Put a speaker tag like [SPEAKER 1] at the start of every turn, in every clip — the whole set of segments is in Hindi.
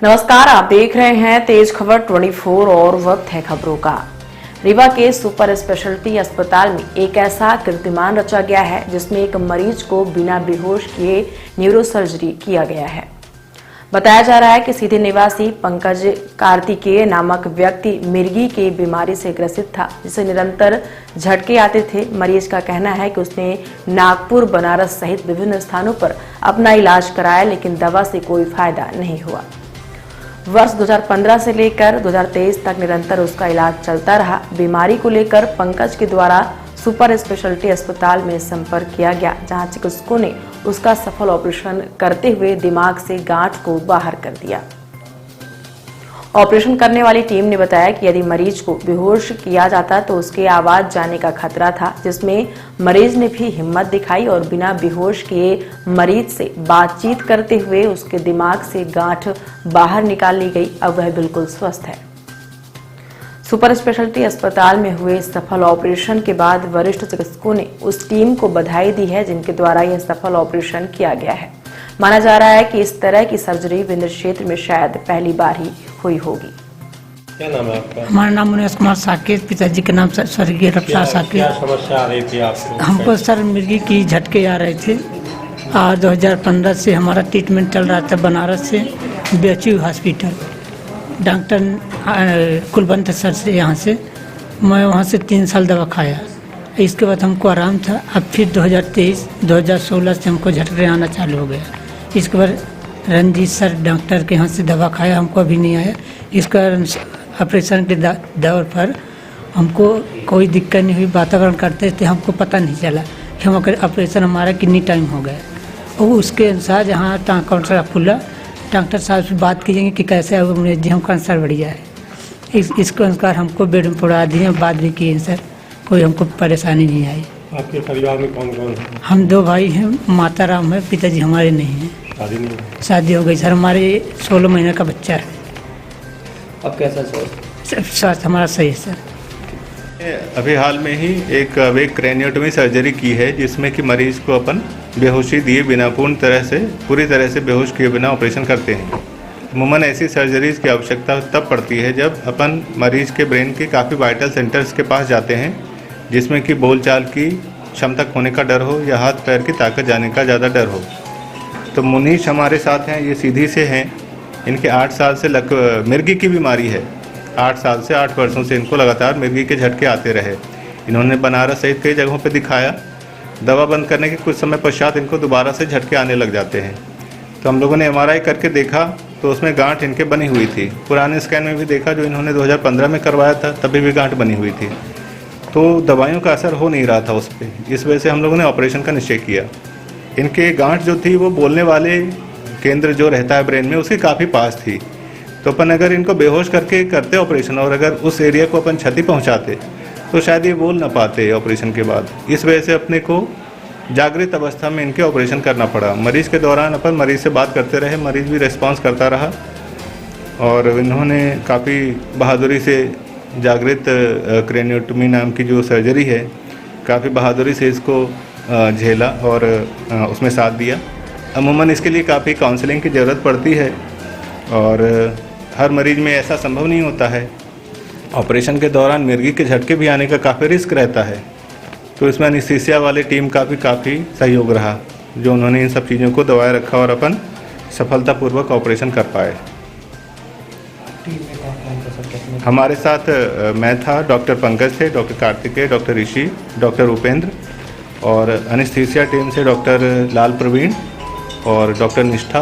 [SPEAKER 1] नमस्कार, आप देख रहे हैं तेज खबर 24 और वक्त है खबरों का। रीवा के सुपर स्पेशलिटी अस्पताल में एक ऐसा कीर्तिमान रचा गया है जिसमें एक मरीज को बिना बेहोश किए न्यूरो सर्जरी किया गया है। बताया जा रहा है कि सीधे निवासी पंकज कार्तिकेय नामक व्यक्ति मिर्गी की बीमारी से ग्रसित था, जिसे निरंतर झटके आते थे। मरीज का कहना है कि उसने नागपुर, बनारस सहित विभिन्न स्थानों पर अपना इलाज कराया, लेकिन दवा से कोई फायदा नहीं हुआ। वर्ष 2015 से लेकर 2023 तक निरंतर उसका इलाज चलता रहा। बीमारी को लेकर पंकज के द्वारा सुपर स्पेशलिटी अस्पताल में संपर्क किया गया, जहां चिकित्सकों ने उसका सफल ऑपरेशन करते हुए दिमाग से गांठ को बाहर कर दिया। ऑपरेशन करने वाली टीम ने बताया कि यदि मरीज को बेहोश किया जाता तो उसके आवाज जाने का खतरा था, जिसमें मरीज ने भी हिम्मत दिखाई और बिना बेहोश किए मरीज से बातचीत करते हुए उसके दिमाग से गांठ बाहर निकाल ली गई। अब वह बिल्कुल स्वस्थ है। सुपर स्पेशलिटी अस्पताल में हुए सफल ऑपरेशन के बाद वरिष्ठ चिकित्सकों ने उस टीम को बधाई दी है जिनके द्वारा यह सफल ऑपरेशन किया गया है। माना जा रहा है कि इस तरह की सर्जरी विंध्य क्षेत्र में शायद पहली बार ही हुई होगी।
[SPEAKER 2] क्या नाम है आपका?
[SPEAKER 3] हमारा नाम मुनीश कुमार साकेत, पिताजी के नाम स्वर्गीय रफ्तार साकेत।
[SPEAKER 2] क्या समस्या आ रही थी आपको?
[SPEAKER 3] हमको सर मिर्गी की झटके आ रहे थे और 2015 से हमारा ट्रीटमेंट चल रहा था बनारस से BHU hospital, doctor Kulwant sir से। यहाँ से मैं वहाँ से 3 साल दवा खाया, इसके बाद हमको आराम था। अब फिर 2023-2016 से हमको झटके आना चालू हो गया। इसके बाद रंजीत सर डॉक्टर के यहाँ से दवा खाया, हमको अभी नहीं आया। इसका ऑपरेशन के दौर पर हमको कोई दिक्कत नहीं हुई। वातावरण करते थे, हमको पता नहीं चला कि हम ऑपरेशन हमारा कितनी टाइम हो गया। और उसके अनुसार जहाँ काउंटर खुला, डॉक्टर साहब से बात कीजिएंगे कि कैसे है मुझे जी, हम कैंसर बढ़िया है। इसके अनुसार हमको बेड में पड़ा दिए, बात भी किए सर, कोई हमको परेशानी नहीं आई।
[SPEAKER 2] आपके परिवार में कौन कौन है?
[SPEAKER 3] हम 2 भाई हैं, माता राम है, पिताजी हमारे नहीं हैं।
[SPEAKER 2] शादी नहीं?
[SPEAKER 3] शादी हो गई सर, हमारे 16 महीने का बच्चा है।
[SPEAKER 4] अब कैसा
[SPEAKER 3] स्वास्थ्य हमारा सही है सर।
[SPEAKER 5] अभी हाल में ही एक वेग क्रेनियोटोमी सर्जरी की है, जिसमें कि मरीज को अपन बेहोशी दिए बिना पूरी तरह से बेहोश किए बिना ऑपरेशन करते हैं। अमूमन ऐसी सर्जरीज की आवश्यकता तब पड़ती है जब अपन मरीज के ब्रेन के काफ़ी वाइटल सेंटर्स के पास जाते हैं, जिसमें कि बोलचाल की क्षमता खोने का डर हो या हाथ पैर की ताकत जाने का ज़्यादा डर हो। तो मुनीश हमारे साथ हैं, ये सीधी से हैं। इनके 8 साल से मिर्गी की बीमारी है। 8 साल से 8 वर्षों से इनको लगातार मिर्गी के झटके आते रहे। इन्होंने बनारस सहित कई जगहों पे दिखाया। दवा बंद करने के कुछ समय पश्चात इनको दोबारा से झटके आने लग जाते हैं। तो हम लोगों ने MRI करके देखा तो उसमें गांठ इनके बनी हुई थी। पुराने स्कैन में भी देखा जो इन्होंने 2015 में करवाया था, तभी भी गांठ बनी हुई थी। तो दवाइयों का असर हो नहीं रहा था उस पर। इस वजह से हम लोगों ने ऑपरेशन का निश्चय किया। इनके गांठ जो थी वो बोलने वाले केंद्र जो रहता है ब्रेन में, उसके काफ़ी पास थी। तो अपन अगर इनको बेहोश करके करते ऑपरेशन और अगर उस एरिया को अपन क्षति पहुंचाते तो शायद ये बोल ना पाते ऑपरेशन के बाद। इस वजह से अपने को जागृत अवस्था में इनके ऑपरेशन करना पड़ा। मरीज के दौरान अपन मरीज से बात करते रहे, मरीज भी रिस्पॉन्स करता रहा और इन्होंने काफ़ी बहादुरी से जागृत क्रेनियोटोमी नाम की जो सर्जरी है, काफ़ी बहादुरी से इसको झेला और उसमें साथ दिया। अमूमन इसके लिए काफ़ी काउंसलिंग की ज़रूरत पड़ती है और हर मरीज में ऐसा संभव नहीं होता है। ऑपरेशन के दौरान मिर्गी के झटके भी आने का काफ़ी रिस्क रहता है। तो इसमें एनेस्थीसिया वाली टीम का भी काफ़ी सहयोग रहा, जो उन्होंने इन सब चीज़ों को दबाए रखा और अपन सफलतापूर्वक ऑपरेशन कर पाए। हमारे साथ मैं था, डॉक्टर पंकज थे, डॉक्टर कार्तिकेय, डॉक्टर ऋषि, डॉक्टर उपेंद्र और एनेस्थीसिया टीम से डॉक्टर लाल प्रवीण और डॉक्टर निष्ठा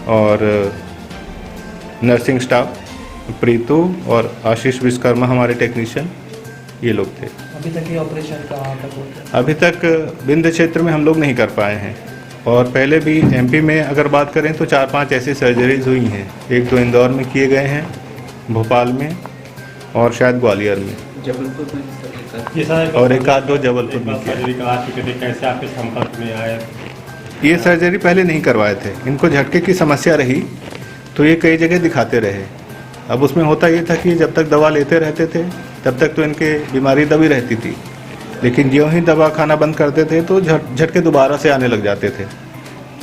[SPEAKER 5] और नर्सिंग स्टाफ प्रीतु और आशीष विश्वकर्मा हमारे टेक्नीशियन, ये लोग थे।
[SPEAKER 4] अभी तक ये ऑपरेशन कहाँ तक हो गया?
[SPEAKER 5] अभी तक विंध्य क्षेत्र में हम लोग नहीं कर पाए हैं और पहले भी MP में अगर बात करें तो 4-5 ऐसी सर्जरीज हुई हैं। 1-2 इंदौर में किए गए हैं, भोपाल में और शायद ग्वालियर में,
[SPEAKER 4] जबलपुर में
[SPEAKER 5] और 1-2 जबलपुर में किया।
[SPEAKER 2] कैसे आपके संपर्क में आए?
[SPEAKER 5] ये सर्जरी पहले नहीं करवाए थे। इनको झटके की समस्या रही तो ये कई जगह दिखाते रहे। अब उसमें होता ये था कि जब तक दवा लेते रहते थे तब तक तो इनके बीमारी दबी रहती थी, लेकिन ज्यों ही दवा खाना बंद करते थे तो झटके दोबारा से आने लग जाते थे।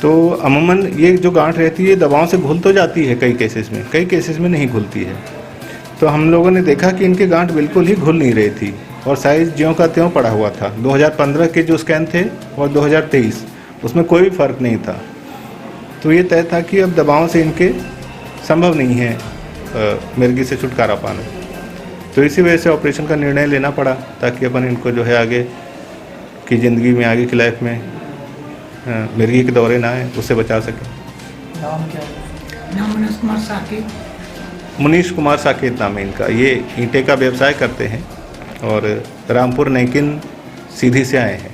[SPEAKER 5] तो अमूमन ये जो गांठ रहती है दवाओं से घुल तो जाती है, कई केसेस में नहीं घुलती है। तो हम लोगों ने देखा कि इनके गांठ बिल्कुल ही घुल नहीं रही थी और साइज ज्यों का त्यों पड़ा हुआ था। 2015 के जो स्कैन थे और 2023 उसमें कोई भी फर्क नहीं था। तो ये तय था कि अब दवाओं से इनके संभव नहीं है मिर्गी से छुटकारा पाना। तो इसी वजह से ऑपरेशन का निर्णय लेना पड़ा ताकि अपन इनको जो है आगे की ज़िंदगी में, आगे की लाइफ में मिर्गी के दौरे ना आए, उससे बचा सकें।
[SPEAKER 4] नाम क्या है?
[SPEAKER 3] नाम मनीष कुमार साकेत।
[SPEAKER 5] मुनीश कुमार साकेत नाम है इनका। ये ईंटे का व्यवसाय करते हैं और रामपुर नैकिन सीधी से आए हैं।